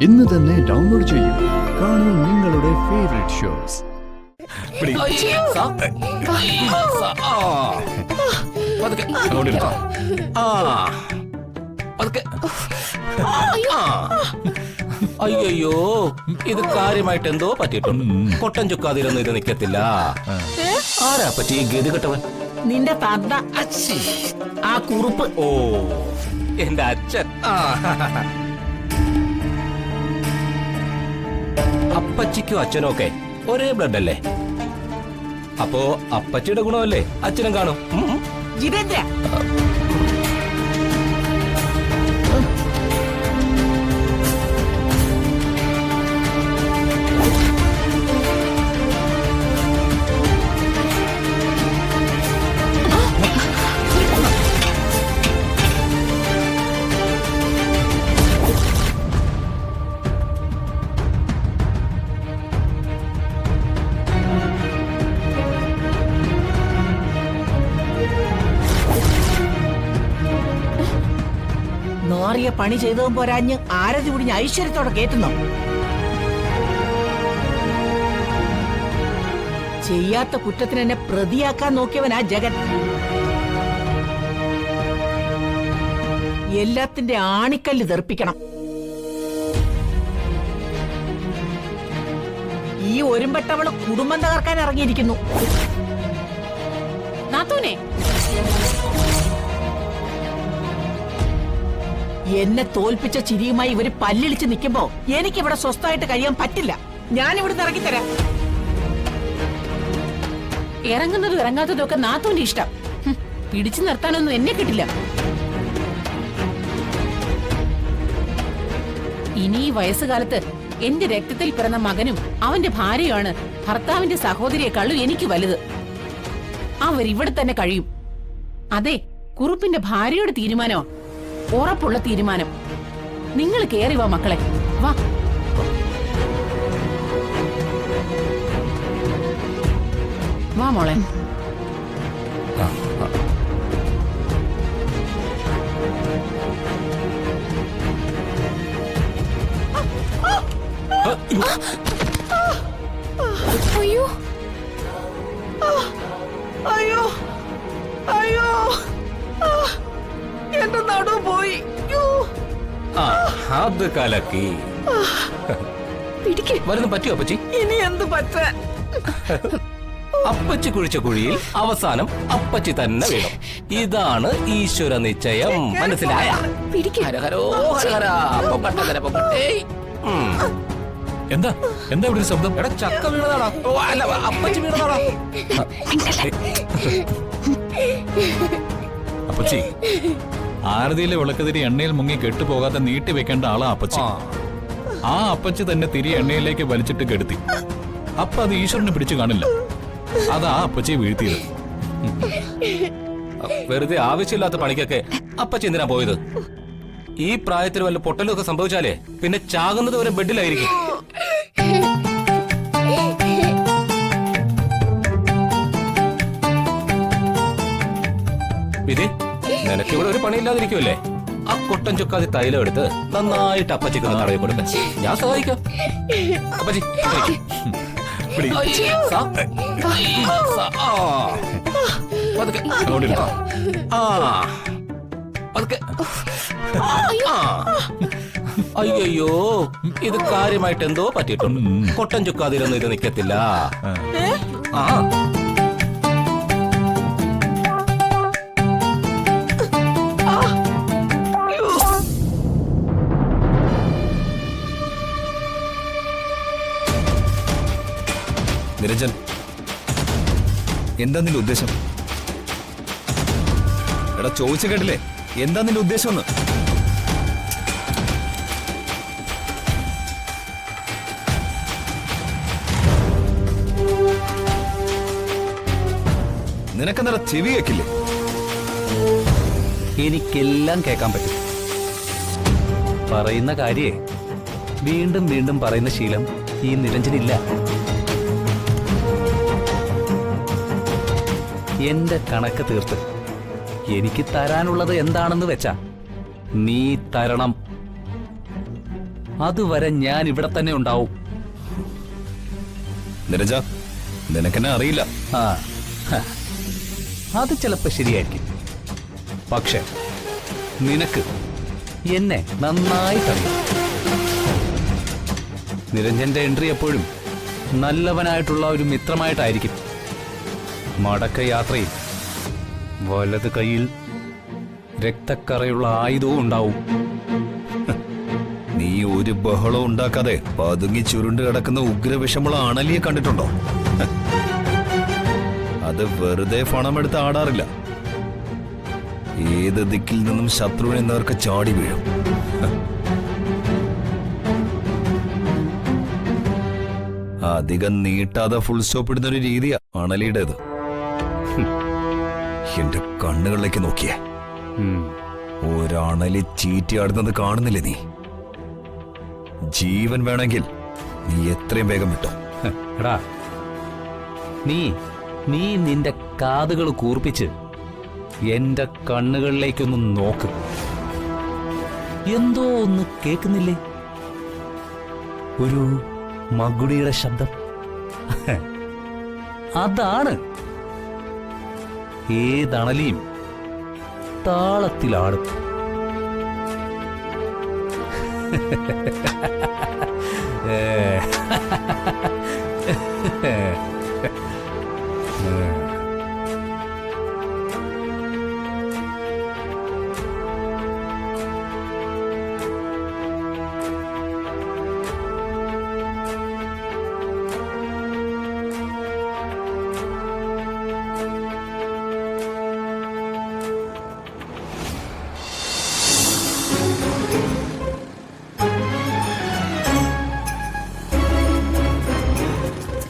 ഇന്ന് തന്നെ ഡൗൺലോഡ് ചെയ്യൂ. കാണൂ നിങ്ങളുടെ ഫേവറേറ്റ് ഷോസ്. അയ്യോ, ഇത് കാര്യമായിട്ട് എന്തോ പറ്റിയിട്ടുണ്ട്. കൊട്ടൻ ചുക്കാതിരുന്ന് ഇത് നിക്കത്തില്ല. ആരാ പറ്റി ഗതി കെട്ടവൻ? നിന്റെ തന്ത. ആ കുറുപ്പ്. ഓ, എന്റെ അച്ഛൻ. അപ്പച്ചിക്കും അച്ഛനും ഒക്കെ ഒരേ ബ്ലഡ് അല്ലേ? അപ്പോ അപ്പച്ചിയുടെ ഗുണമല്ലേ അച്ഛനും കാണും. ജിതേന്ദ്ര, നോറിയ പണി ചെയ്തതും പോരാഞ്ഞ് ആരതി കുടിഞ്ഞ് ഐശ്വര്യത്തോടെ കേട്ടുന്നോ? ചെയ്യാത്ത കുറ്റത്തിന് എന്നെ പ്രതിയാക്കാൻ നോക്കിയവനാ ജഗൻ. എല്ലാത്തിന്റെ ആണിക്കല്ല് തെറിപ്പിക്കണം. ഈ ഒരുമ്പെട്ടവള് കുടുംബം തകർക്കാൻ ഇറങ്ങിയിരിക്കുന്നു. നാത്തൂനെ, എന്നെ തോൽപ്പിച്ച ചിരിയുമായി ഇവര് പല്ലിളിച്ച് നിൽക്കുമ്പോ എനിക്കിവിടെ സ്വസ്ഥമായിട്ട് കഴിയാൻ പറ്റില്ല. ഞാനിവിടുന്ന് ഇറങ്ങിത്തരാം. ഇറങ്ങുന്നതും ഇറങ്ങാത്തതും ഒക്കെ നാത്തൂന്റെ ഇഷ്ടം. പിടിച്ചു നിർത്താനൊന്നും എന്നെ കിട്ടില്ല. ഇനി ഈ വയസ്സുകാലത്ത് എന്റെ രക്തത്തിൽ പിറന്ന മകനും അവന്റെ ഭാര്യയുമാണ് ഭർത്താവിന്റെ സഹോദരിയെക്കാളും എനിക്ക് വലുത്. അവരിവിടെ തന്നെ കഴിയും. അതെ, കുറുപ്പിന്റെ ഭാര്യയുടെ തീരുമാനമോ ഉറപ്പുള്ള തീരുമാനം. നിങ്ങൾ കേറി വാ മക്കളെ, വാ. വാ മോളെ. അയ്യോ അയ്യോ അയ്യോ, എന്റെ നടു പോയി. അത് കലക്കി. വരുന്ന പറ്റിയോ അപ്പച്ചി? ഇനി എന്ത് പറ്റാൻ? അപ്പച്ചി കുഴിച്ച കുഴിയിൽ അവസാനം അപ്പച്ചി തന്നെ വീണു. ഇതാണ് ഈശ്വര നിശ്ചയം. മനസ്സിലായ? ഹരഹരോ ഹരഹര. എന്താ എന്താ ഇവിടെ ഒരു ശബ്ദം? എടാ, ചക്ക വീണതാടാ. ഓ, അല്ല, അപ്പച്ചി വീണതാടാ. അപ്പച്ചി, ആരതിയിലെ വിളക്കുതിരി എണ്ണയിൽ മുങ്ങി കെട്ടുപോകാതെ നീട്ടി വെക്കേണ്ട ആളാ അപ്പച്ചി. ആ അപ്പച്ചി തന്നെ തിരി എണ്ണയിലേക്ക് വലിച്ചിട്ട് കെടുത്തി. അപ്പൊ അത് ഈശ്വരനെ പിടിച്ചു കാണില്ല. അതാ അപ്പച്ചിയെ വീഴ്ത്തിയത്. വെറുതെ ആവശ്യമില്ലാത്ത പണിക്കൊക്കെ അപ്പച്ചി എന്തിനാ പോയത്? ഈ പ്രായത്തിൽ വല്ല പൊട്ടലൊക്കെ സംഭവിച്ചാലേ പിന്നെ ചാകുന്നത് വരെ ബെഡിലായിരിക്കും. വിധി, നിനക്ക് ഇവിടെ ഒരു പണിയില്ലാതിരിക്കുമല്ലേ? ആ കൊട്ടൻ ചുക്കാതി തൈലം എടുത്ത് നന്നായിട്ട് അപ്പച്ചിക്കൊന്ന് തടവി കൊടുക്ക. ഞാൻ സഹായിക്കാം. അപ്പച്ചി, അയ്യോ, ഇത് കാര്യമായിട്ട് എന്തോ പറ്റിയിട്ടുണ്ട്. കൊട്ടൻ ചുക്കാതിരുന്ന് ഇത് നിക്കത്തില്ല. നിരഞ്ജൻ, എന്താ നിന്റെ ഉദ്ദേശം? എടാ, ചോദിച്ചു കേട്ടില്ലേ, എന്താ നിന്റെ ഉദ്ദേശം എന്ന്? നിനക്കെന്താ ചെവി കേക്കില്ലേ? എനിക്കെല്ലാം കേൾക്കാൻ പറ്റും. പറയുന്ന കാര്യേ വീണ്ടും വീണ്ടും പറയുന്ന ശീലം ഈ നിരഞ്ജനില്ല. എന്റെ കണക്ക് തീർത്ത് എനിക്ക് തരാനുള്ളത് എന്താണെന്ന് വെച്ചാ നീ തരണം. അതുവരെ ഞാൻ ഇവിടെ തന്നെ ഉണ്ടാവും. നിരജ, നിനക്കെന്നെ അറിയില്ല. ആ, ഹ, അത് ചിലപ്പോ ശരിയായിരിക്കും. പക്ഷെ നിനക്ക് എന്നെ നന്നായിട്ടറിയാം. നിരഞ്ജന്റെ എൻട്രി എപ്പോഴും നല്ലവനായിട്ടുള്ള ഒരു മിത്രമായിട്ടായിരിക്കും. മടക്ക യാത്രയിൽ വലത് കൈയിൽ രക്തക്കറയുള്ള ആയുധവും ഉണ്ടാവും. നീ ഒരു ബഹളവും ഉണ്ടാക്കാതെ പതുങ്ങി ചുരുണ്ട് കിടക്കുന്ന ഉഗ്രവിഷമുള്ള അണലിയെ കണ്ടിട്ടുണ്ടോ? അത് വെറുതെ പണമെടുത്ത് ആടാറില്ല. ഏത് ദിക്കിൽ നിന്നും ശത്രുവിനെ നേർക്ക് ചാടി വീഴും. അധികം നീട്ടാതെ ഫുൾ സ്റ്റോപ്പ് ഇടുന്നൊരു രീതിയാ അണലിയുടേത്. എന്റെ കണ്ണുകളിലേക്ക് നോക്കിയേ, ഒരണലി ചീറ്റിയാടുന്നത് കാണുന്നില്ലേ നീ? ജീവൻ വേണമെങ്കിൽ നീ എത്രയും വേഗം വിട്ടോ. എടാ, നീ നിന്റെ കാതുകൾ കൂർപ്പിച്ച് എന്റെ കണ്ണുകളിലേക്കൊന്ന് നോക്ക്. എന്തോ ഒന്ന് കേൾക്കുന്നില്ലേ? ഒരു മകുടിയുടെ ശബ്ദം. അതാണ്. ഏതണലിയും താളത്തിലാടും.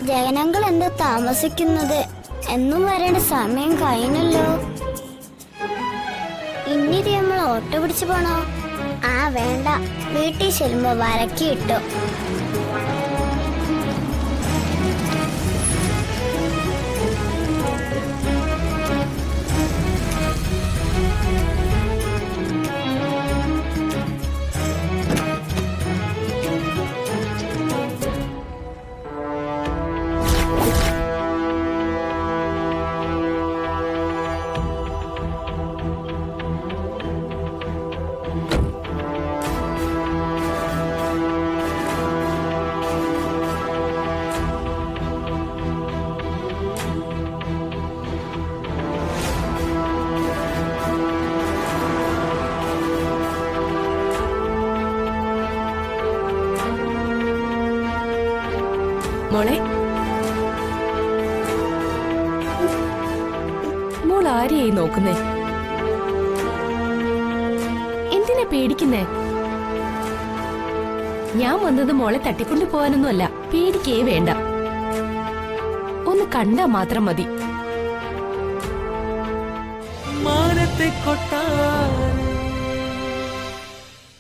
ജയനങ്ങൾ എന്താ താമസിക്കുന്നത്? എന്നും വരേണ്ട സമയം കഴിഞ്ഞല്ലോ. ഇനി നമ്മൾ ഓട്ടോ പിടിച്ചു പോണോ? ആ വേണ്ട, വീട്ടിൽ ചെല്ലുമ്പോ വരക്കി ഇട്ടോ. മോളെ, മോൾ ആരെയായി നോക്കുന്നേ? എന്തിനാ പേടിക്കുന്നേ? ഞാൻ വന്നത് മോളെ തട്ടിക്കൊണ്ടു പോവാനൊന്നുമല്ല. പേടിക്കേ വേണ്ട, ഒന്ന് കണ്ടാ മാത്രം മതി. മാനത്തെ കൊട്ടാരം